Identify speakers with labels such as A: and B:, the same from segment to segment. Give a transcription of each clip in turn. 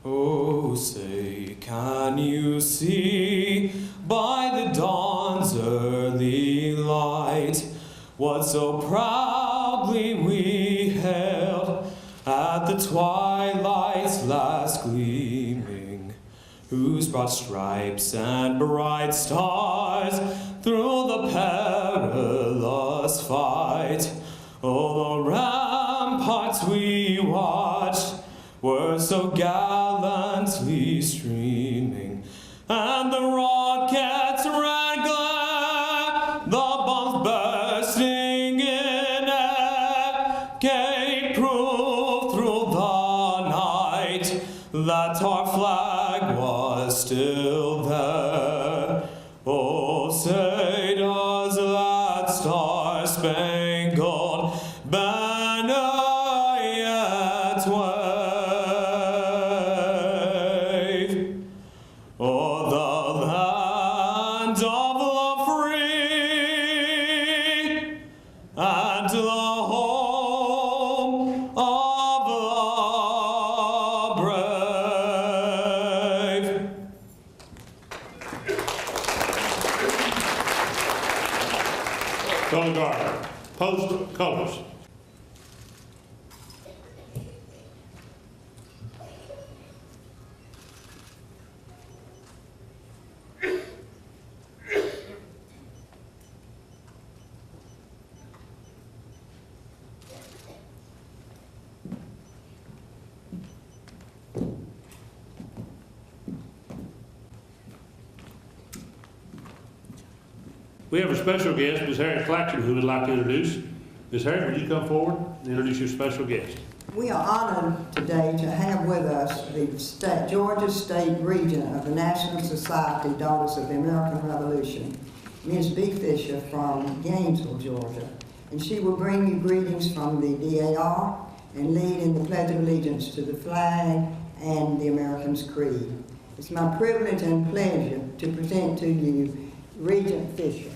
A: Oh, say, can you see by the dawn's early light what so proudly we hailed at the twilight's last gleaming, whose broad stripes and bright stars through the perilous fight, oh, the ramparts we watched were so gallantly streaming, and the rockets ran glare, the bombs bursting in air, gave proof through the night that our flag was still there. Oh, say does that star-spangled banner yet wave o'er the land of the free and the home of the brave?
B: Color Guard, post colors. We have a special guest, Ms. Harriet Claxton, who would like to introduce. Ms. Harriet, would you come forward and introduce your special guest?
C: We are honored today to have with us the Georgia State Regent of the National Society Daughters of the American Revolution, Ms. B. Fisher from Gainesville, Georgia. And she will bring you greetings from the DAR and lead in the Pledge of Allegiance to the flag and the American's creed. It's my privilege and pleasure to present to you Regent Fisher.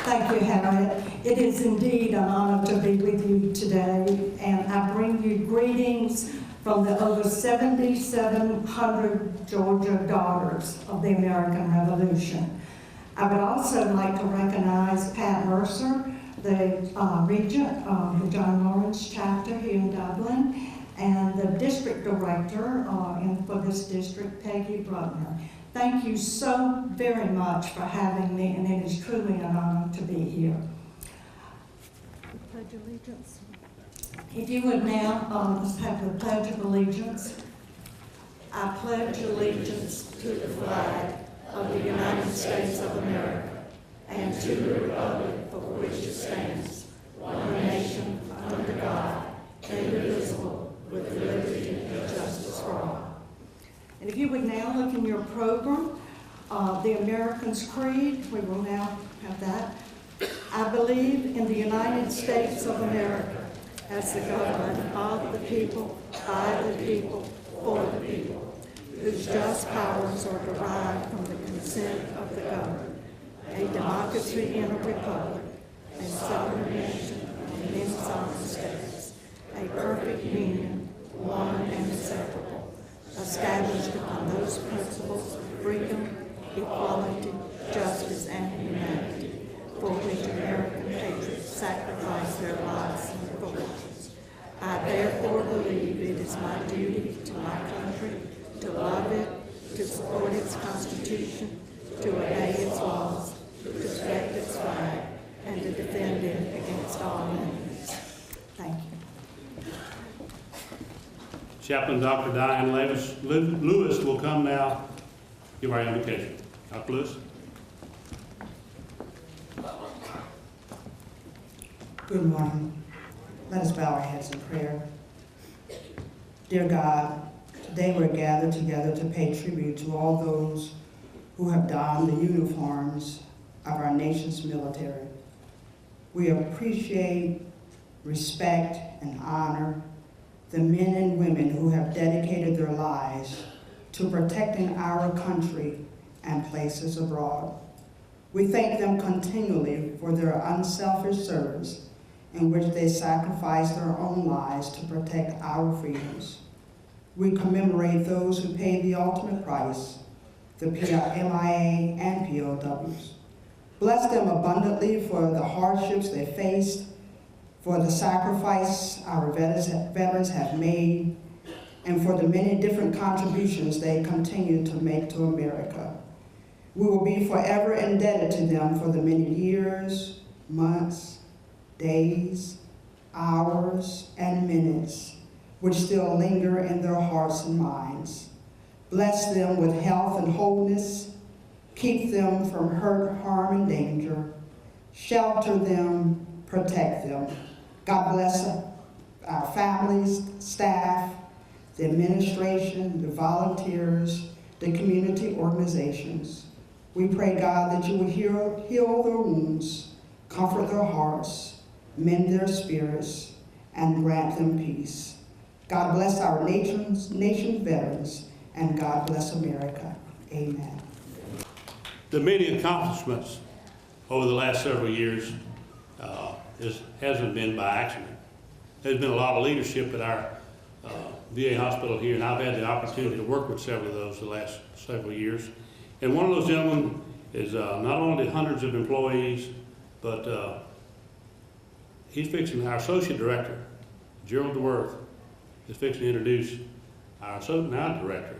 D: Thank you, Harriet. It is indeed an honor to be with you today, and I bring you greetings from the over 7,700 Georgia Daughters of the American Revolution. I would also like to recognize Pat Mercer, the Regent of the John Lawrence chapter here in Dublin, and the District Director for this district, Peggy Bruckner. Thank you so very much for having me, and it is truly an honor to be here. Pledge allegiance. If you would now, let's have the Pledge of Allegiance. I pledge allegiance to the flag of the United States of America and to the republic for which it stands, one nation, under God, indivisible, with liberty and justice for all. And if you would now look in your program, the American's Creed, we will now have that. I believe in the United States of America as the government of the people, by the people, for the people, whose just powers are derived from the consent of the governed, a democracy in a republic, a sovereign nation and in sovereign states, a perfect union, one and inseparable, established upon those principles of freedom, equality, justice, and humanity, for which American patriots sacrificed their lives and fortunes. I therefore believe it is my duty to my country to love it, to support its Constitution, to obey its laws, to respect its flag, and to defend it against all enemies. Thank you.
B: Chaplain Dr. Diane Lewis will come now give our invocation. Dr. Lewis.
E: Good morning. Let us bow our heads in prayer. Dear God, today we're gathered together to pay tribute to all those who have donned the uniforms of our nation's military. We appreciate, respect, and honor the men and women who have dedicated their lives to protecting our country and places abroad. We thank them continually for their unselfish service in which they sacrificed their own lives to protect our freedoms. We commemorate those who paid the ultimate price, the MIA and POWs. Bless them abundantly for the hardships they faced, for the sacrifice our veterans have made, and for the many different contributions they continue to make to America. We will be forever indebted to them for the many years, months, days, hours, and minutes which still linger in their hearts and minds. Bless them with health and wholeness. Keep them from hurt, harm, and danger. Shelter them, protect them. God bless our families, staff, the administration, the volunteers, the community organizations. We pray, God, that you will heal their wounds, comfort their hearts, mend their spirits, and grant them peace. God bless our nation's veterans, and God bless America. Amen.
B: The many accomplishments over the last several years hasn't been by accident. There's been a lot of leadership at our VA hospital here, and I've had the opportunity to work with several of those the last several years. And one of those gentlemen is not only hundreds of employees, but he's fixing, our associate director, Gerald DeWorth, is fixing to introduce our now director.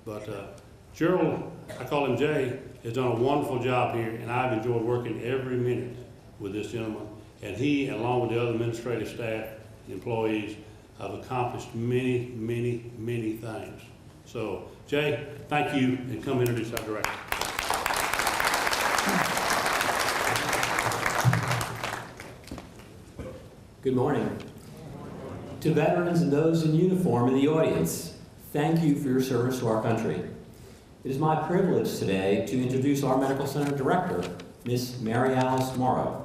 B: But Gerald, I call him Jay, has done a wonderful job here, and I've enjoyed working every minute with this gentleman. And he, along with the other administrative staff, employees, have accomplished many, many, many things. So, Jay, thank you, and come introduce our director.
F: Good morning. To veterans and those in uniform in the audience, thank you for your service to our country. It is my privilege today to introduce our Medical Center Director, Ms. Mary Alice Morrow.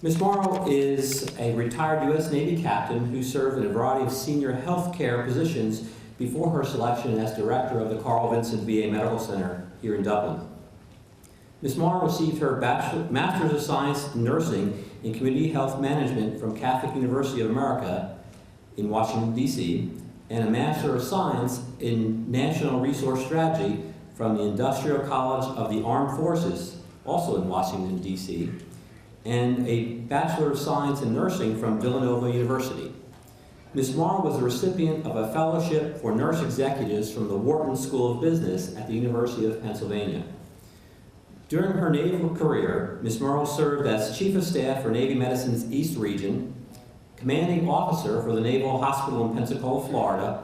F: Ms. Morrow is a retired U.S. Navy captain who served in a variety of senior health care positions before her selection as Director of the Carl Vinson VA Medical Center here in Dublin. Ms. Morrow received her Master's of Science in Nursing in Community Health Management from Catholic University of America in Washington, D.C., and a Master of Science in National Resource Strategy from the Industrial College of the Armed Forces, also in Washington, D.C., and a Bachelor of Science in Nursing from Villanova University. Ms. Morrow was the recipient of a fellowship for nurse executives from the Wharton School of Business at the University of Pennsylvania. During her naval career, Ms. Morrow served as Chief of Staff for Navy Medicine's East Region, Commanding Officer for the Naval Hospital in Pensacola, Florida,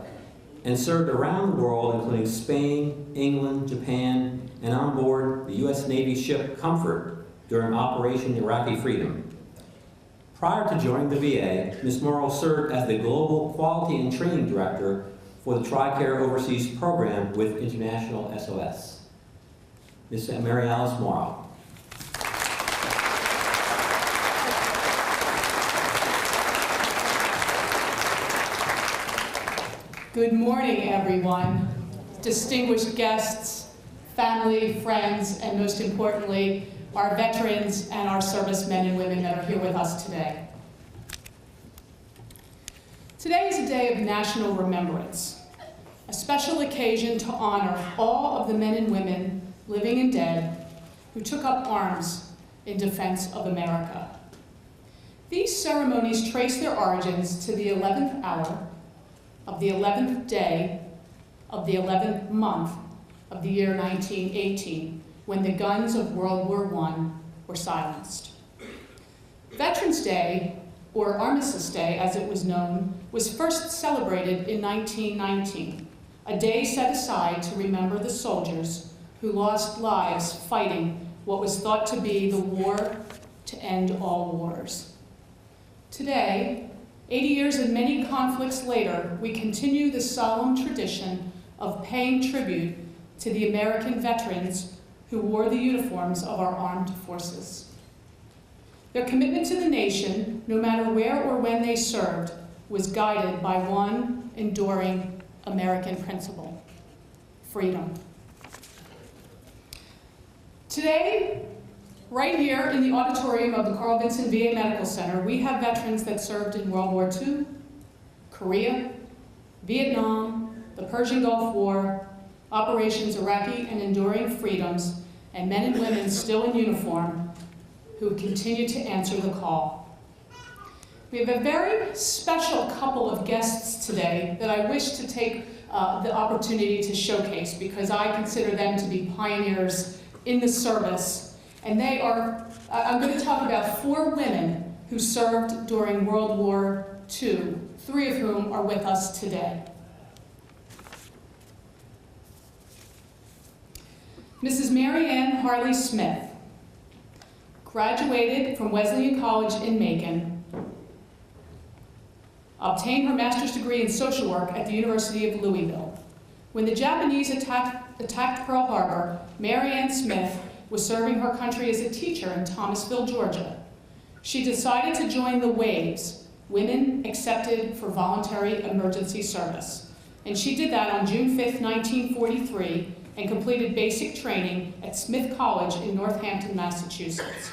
F: and served around the world, including Spain, England, Japan, and on board the U.S. Navy ship Comfort during Operation Iraqi Freedom. Prior to joining the VA, Ms. Morrow served as the Global Quality and Training Director for the TRICARE Overseas Program with International SOS. Ms. Mary Alice Morrow.
G: Good morning, everyone, distinguished guests, family, friends, and most importantly, our veterans and our servicemen and women that are here with us today. Today is a day of national remembrance, a special occasion to honor all of the men and women, living and dead, who took up arms in defense of America. These ceremonies trace their origins to the 11th hour of the 11th day of the 11th month of the year 1918, when the guns of World War I were silenced. Veterans Day, or Armistice Day as it was known, was first celebrated in 1919, a day set aside to remember the soldiers who lost lives fighting what was thought to be the war to end all wars. Today, 80 years and many conflicts later, we continue the solemn tradition of paying tribute to the American veterans who wore the uniforms of our armed forces. Their commitment to the nation, no matter where or when they served, was guided by one enduring American principle: freedom. Today, Right here in the auditorium of the Carl Vinson VA Medical Center, we have veterans that served in World War II, Korea, Vietnam, the Persian Gulf War, Operations Iraqi and Enduring Freedoms, and men and women still in uniform who continue to answer the call. We have a very special couple of guests today that I wish to take the opportunity to showcase because I consider them to be pioneers in the service. And they are, I'm going to talk about 4 women who served during World War II, 3 of whom are with us today. Mrs. Mary Ann Harley Smith graduated from Wesleyan College in Macon, obtained her master's degree in social work at the University of Louisville. When the Japanese attacked Pearl Harbor, Mary Ann Smith was serving her country as a teacher in Thomasville, Georgia. She decided to join the WAVES, Women Accepted for Voluntary Emergency Service. And she did that on June 5th, 1943, and completed basic training at Smith College in Northampton, Massachusetts.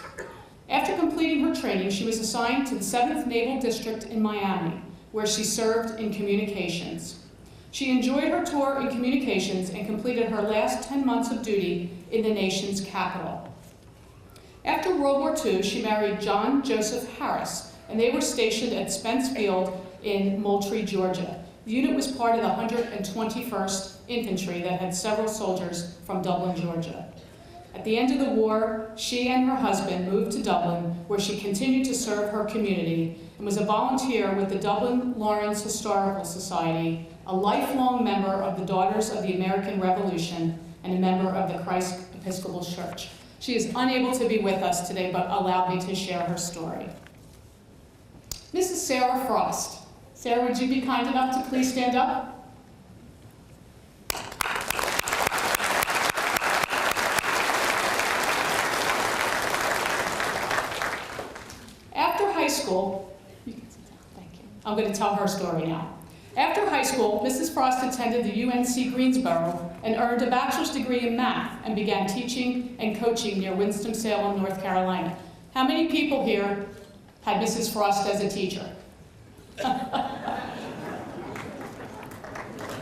G: After completing her training, she was assigned to the 7th Naval District in Miami, where she served in communications. She enjoyed her tour in communications and completed her last 10 months of duty in the nation's capital. After World War II, she married John Joseph Harris, and they were stationed at Spence Field in Moultrie, Georgia. The unit was part of the 121st Infantry that had several soldiers from Dublin, Georgia. At the end of the war, she and her husband moved to Dublin, where she continued to serve her community and was a volunteer with the Dublin Lawrence Historical Society, a lifelong member of the Daughters of the American Revolution, and a member of the Christ Episcopal Church. She is unable to be with us today, but allowed me to share her story. Mrs. Sarah Frost. Sarah, would you be kind enough to please stand up? After high school, you can sit down, thank you. I'm going to tell her story now. After high school, Mrs. Frost attended the UNC Greensboro and earned a bachelor's degree in math and began teaching and coaching near Winston-Salem, North Carolina. How many people here had Mrs. Frost as a teacher?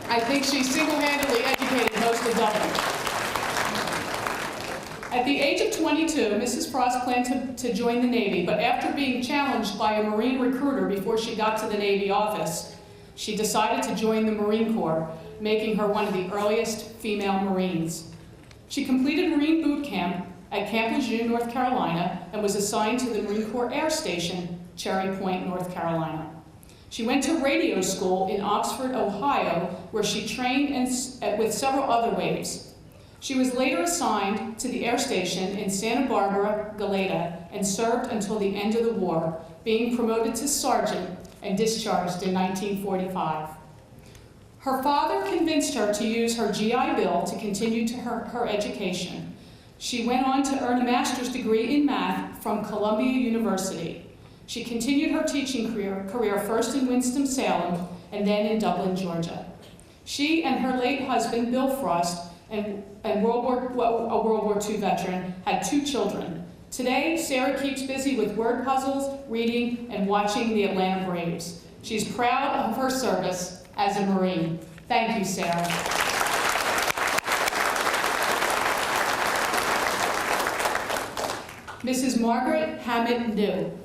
G: I think she single-handedly educated most of Dublin. At the age of 22, Mrs. Frost planned to join the Navy, but after being challenged by a Marine recruiter before she got to the Navy office, she decided to join the Marine Corps, making her one of the earliest female Marines. She completed Marine boot camp at Camp Lejeune, North Carolina, and was assigned to the Marine Corps Air Station, Cherry Point, North Carolina. She went to radio school in Oxford, Ohio, where she trained with several other WAVES. She was later assigned to the air station in Santa Barbara, Galeta, and served until the end of the war, being promoted to sergeant and discharged in 1945. Her father convinced her to use her GI Bill to continue her education. She went on to earn a master's degree in math from Columbia University. She continued her teaching career first in Winston-Salem and then in Dublin, Georgia. She and her late husband, Bill Frost, a World War II veteran, had 2 children. Today, Sarah keeps busy with word puzzles, reading, and watching the Atlanta Braves. She's proud of her service as a Marine. Thank you, Sarah. Mrs. Margaret Hammett New.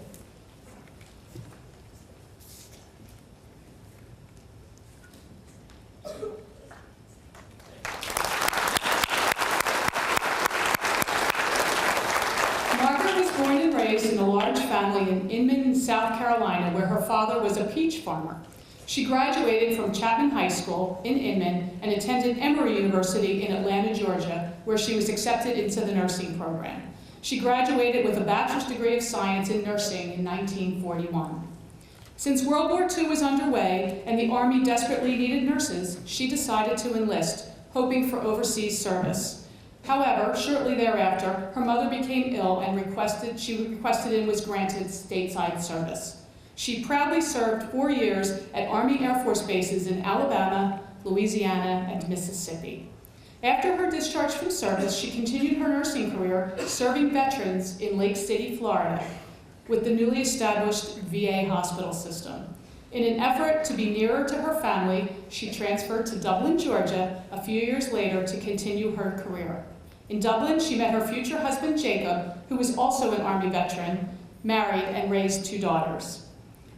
G: In a large family in Inman, South Carolina, where her father was a peach farmer. She graduated from Chapman High School in Inman and attended Emory University in Atlanta, Georgia, where she was accepted into the nursing program. She graduated with a bachelor's degree of science in nursing in 1941. Since World War II was underway and the Army desperately needed nurses, she decided to enlist, hoping for overseas service. However, shortly thereafter, her mother became ill and she requested and was granted stateside service. She proudly served 4 years at Army Air Force bases in Alabama, Louisiana, and Mississippi. After her discharge from service, she continued her nursing career serving veterans in Lake City, Florida, with the newly established VA hospital system. In an effort to be nearer to her family, she transferred to Dublin, Georgia, a few years later to continue her career. In Dublin, she met her future husband, Jacob, who was also an Army veteran, married, and raised 2 daughters.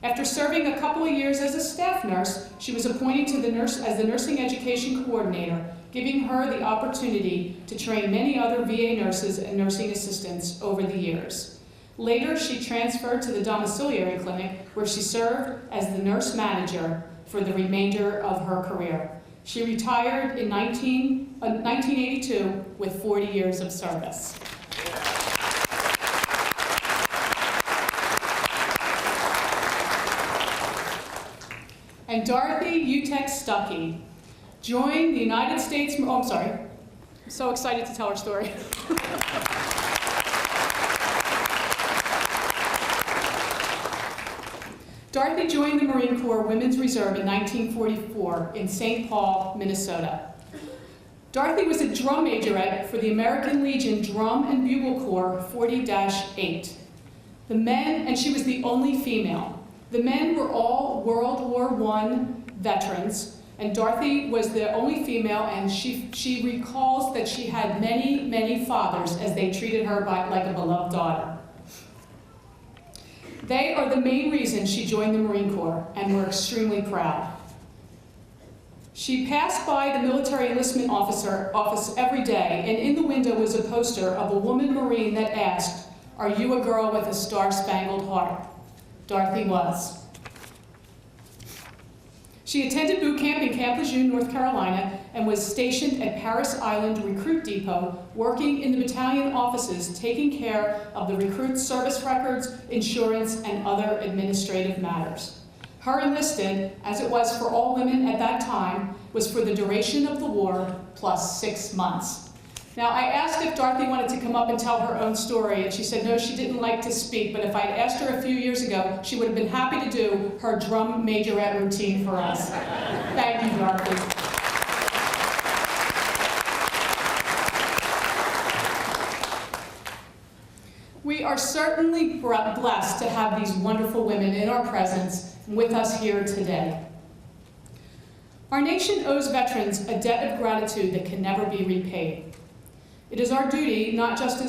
G: After serving a couple of years as a staff nurse, she was appointed to as the nursing education coordinator, giving her the opportunity to train many other VA nurses and nursing assistants over the years. Later, she transferred to the domiciliary clinic, where she served as the nurse manager for the remainder of her career. She retired in 1982 with 40 years of service. And Dorothy Utek Stuckey joined the United States, I'm sorry, I'm so excited to tell her story. Dorothy joined the Marine Corps Women's Reserve in 1944 in St. Paul, Minnesota. Dorothy was a drum majorette for the American Legion Drum and Bugle Corps 40-8. And she was the only female. The men were all World War I veterans, and Dorothy was the only female, and she recalls that she had many, many fathers as they treated her like a beloved daughter. They are the main reason she joined the Marine Corps, and we're extremely proud. She passed by the military enlistment office every day, and in the window was a poster of a woman Marine that asked, "Are you a girl with a star-spangled heart?" Dorothy was. She attended boot camp in Camp Lejeune, North Carolina, and was stationed at Parris Island Recruit Depot, working in the battalion offices, taking care of the recruits' service records, insurance, and other administrative matters. Her enlisted, as it was for all women at that time, was for the duration of the war, plus 6 months. Now, I asked if Dorothy wanted to come up and tell her own story, and she said no, she didn't like to speak, but if I'd asked her a few years ago, she would have been happy to do her drum majorette routine for us. Thank you, Dorothy. We are certainly blessed to have these wonderful women in our presence and with us here today. Our nation owes veterans a debt of gratitude that can never be repaid. It is our duty, not just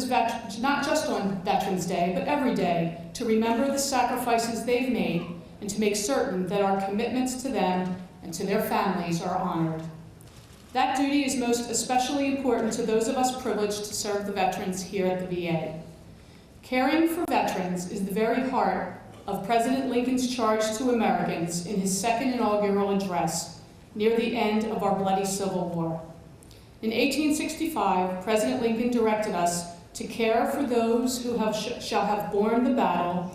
G: on Veterans Day, but every day, to remember the sacrifices they've made and to make certain that our commitments to them and to their families are honored. That duty is most especially important to those of us privileged to serve the veterans here at the VA. Caring for veterans is the very heart of President Lincoln's charge to Americans in his second inaugural address near the end of our bloody Civil War. In 1865, President Lincoln directed us to care for those who shall have borne the battle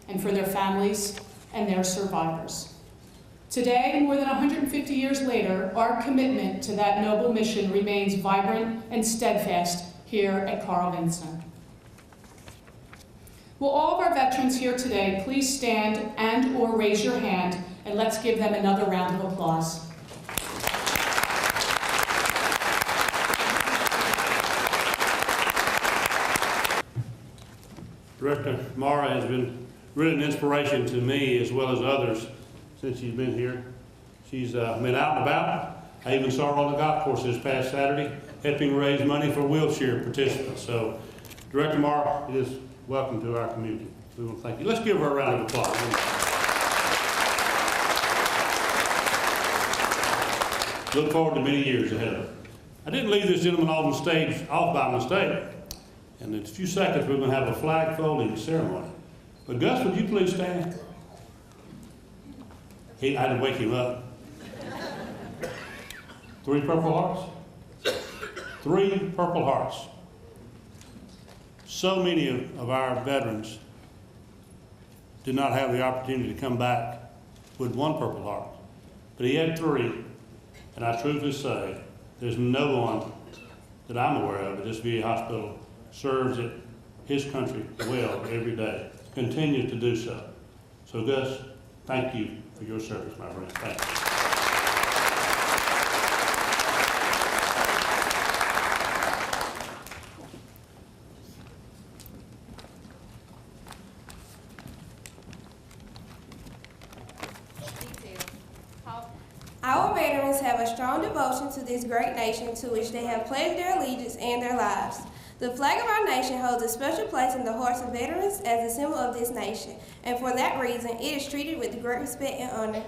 G: and for their families and their survivors. Today, more than 150 years later, our commitment to that noble mission remains vibrant and steadfast here at Carl Vinson. Will all of our veterans here today please stand and/or raise your hand, and let's give them another round of applause.
B: Director Mara has been really an inspiration to me as well as others since she's been here. She's been out and about. I even saw her on the golf course this past Saturday, helping raise money for wheelchair participants. So, Director Mara is welcome to our community. We want to thank you. Let's give her a round of applause. Look forward to many years ahead of her. I didn't leave this gentleman on the stage off by mistake. And in a few seconds, we're going to have a flag folding ceremony. But Gus, would you please stand? I had to wake him up. 3 Purple Hearts? 3 Purple Hearts. So many of our veterans did not have the opportunity to come back with 1 Purple Heart. But he had 3, and I truthfully say, there's no one that I'm aware of at this VA hospital serves his country well every day, continues to do so. So Gus, thank you for your service, my friend. Thank you.
H: Our veterans have a strong devotion to this great nation to which they have pledged their allegiance and their lives. The flag of our nation holds a special place in the hearts of veterans as a symbol of this nation, and for that reason, it is treated with great respect and honor.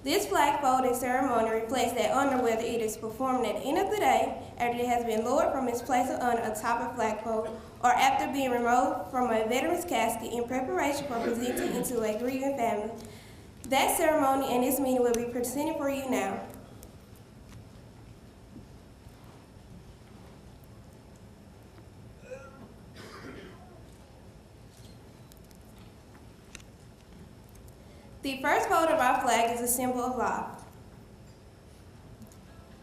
H: This flag folding ceremony reflects that honor whether it is performed at the end of the day, after it has been lowered from its place of honor atop a flagpole, or after being removed from a veteran's casket in preparation for presenting into a grieving family. That ceremony and this meeting will be presented for you now. The first fold of our flag is a symbol of life.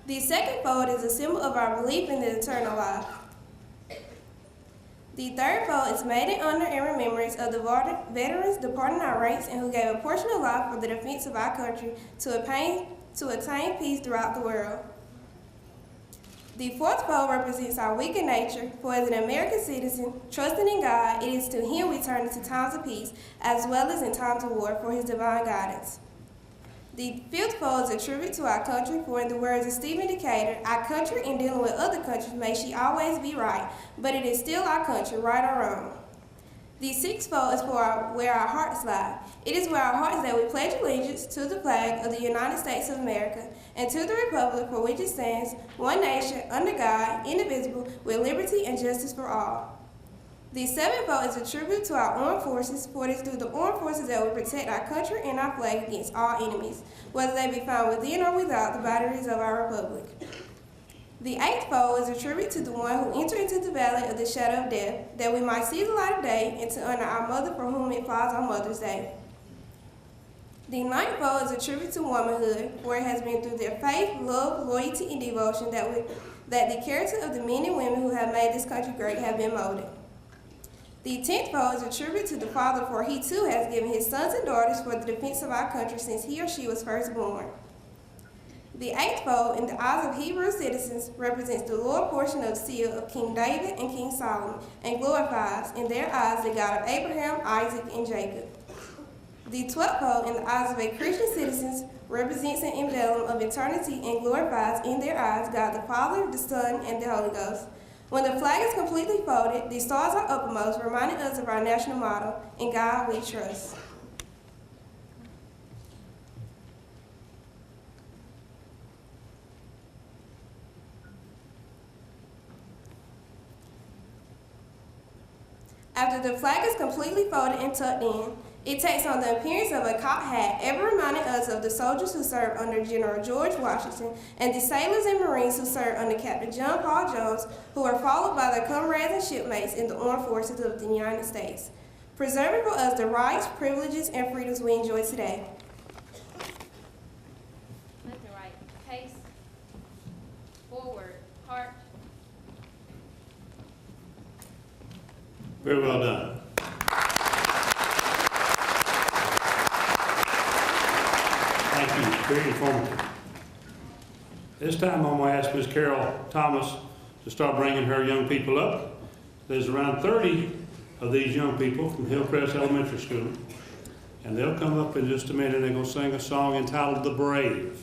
H: The second fold is a symbol of our belief in the eternal life. The third fold is made in honor and remembrance of the veterans departing our ranks and who gave a portion of life for the defense of our country to attain peace throughout the world. The fourth fold represents our weakened nature, for as an American citizen, trusting in God, it is to Him we turn into times of peace, as well as in times of war, for His divine guidance. The fifth fold is a tribute to our country, for in the words of Stephen Decatur, our country in dealing with other countries may she always be right, but it is still our country, right or wrong. The sixth fold is for where our hearts lie. It is where our hearts that we pledge allegiance to the flag of the United States of America and to the republic for which it stands, one nation, under God, indivisible, with liberty and justice for all. The seventh fold is a tribute to our armed forces, for it is through the armed forces that we protect our country and our flag against all enemies, whether they be found within or without the boundaries of our republic. The eighth fold is a tribute to the one who entered into the valley of the shadow of death, that we might see the light of day and to honor our mother for whom it falls on Mother's Day. The ninth fold is a tribute to womanhood, for it has been through their faith, love, loyalty, and devotion that the character of the men and women who have made this country great have been molded. The 10th fold is a tribute to the Father, for He too has given His sons and daughters for the defense of our country since he or she was first born. The 8th fold, in the eyes of Hebrew citizens, represents the lower portion of the seal of King David and King Solomon, and glorifies, in their eyes, the God of Abraham, Isaac, and Jacob. The 12th fold, in the eyes of a Christian citizens, represents an emblem of eternity and glorifies, in their eyes, God the Father, the Son, and the Holy Ghost. When the flag is completely folded, the stars are uppermost, reminding us of our national motto, "In God we trust." After the flag is completely folded and tucked in, it takes on the appearance of a cocked hat, ever reminding us of the soldiers who served under General George Washington and the sailors and Marines who served under Captain John Paul Jones, who were followed by their comrades and shipmates in the armed forces of the United States, preserving for us the rights, privileges, and freedoms we enjoy today.
I: Left and right. Pace. Forward. Heart.
B: Very well done. Thank you. Very informative. This time I'm going to ask Ms. Carol Thomas to start bringing her young people up. There's around 30 of these young people from Hillcrest Elementary School, and they'll come up in just a minute and they're going to sing a song entitled "The Brave."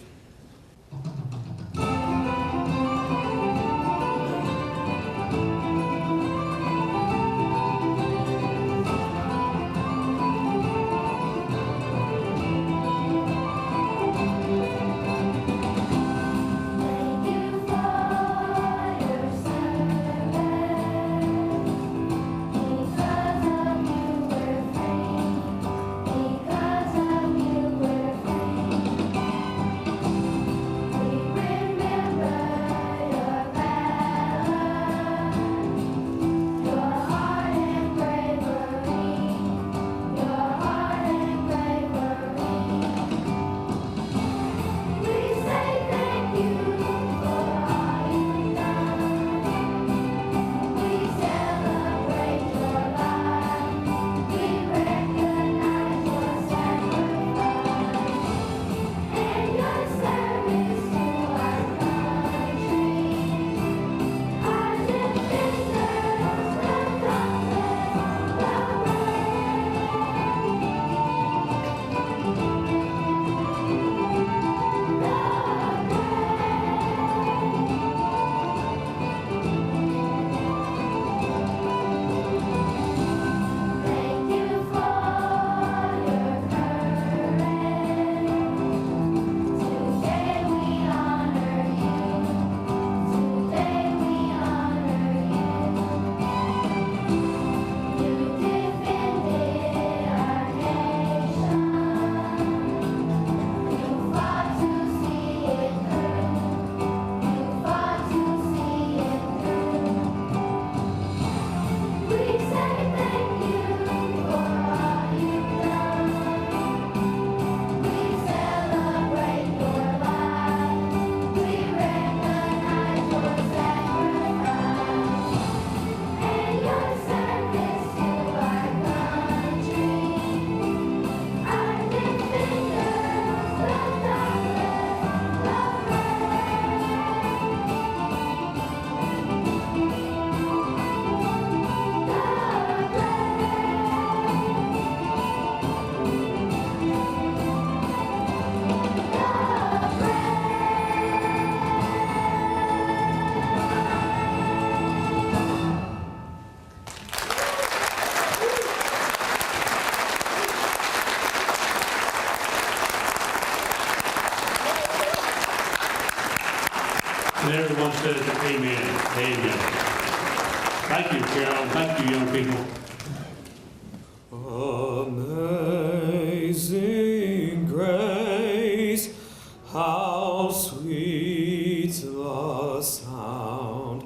B: And everyone says amen. Amen. Thank you, Carol. Thank you, young people.
A: Amazing grace, how sweet the sound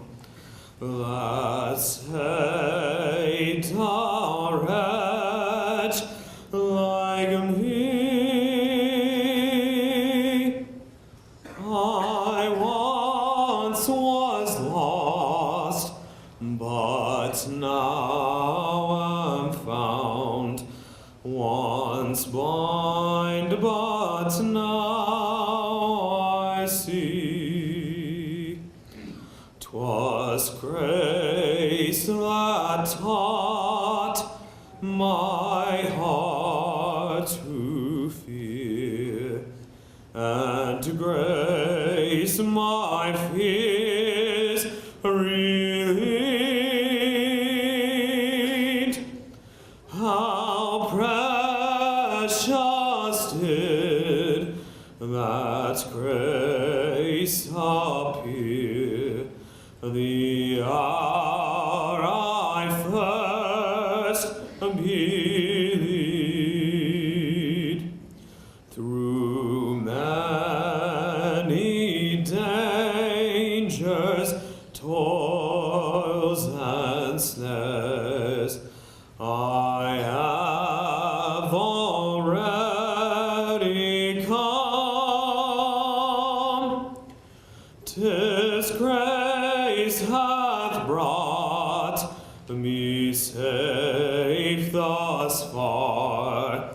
A: that saved a wretch like me. I once was lost, but now am found. Once blind, but now I see. 'Twas grace that taught my heart to fear, and grace my fears relieved. How precious did that grace appear the hour I first believed. Through many dangers, toils, and snares, I have already come. 'Tis grace hath brought me safe thus far,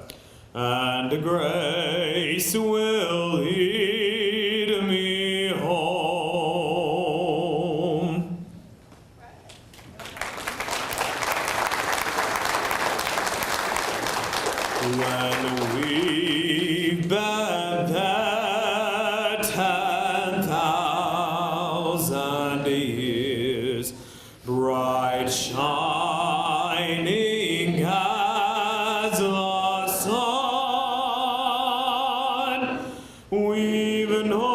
A: and grace will lead me home. When we've been there 10,000 years, bright shining as the sun, we've known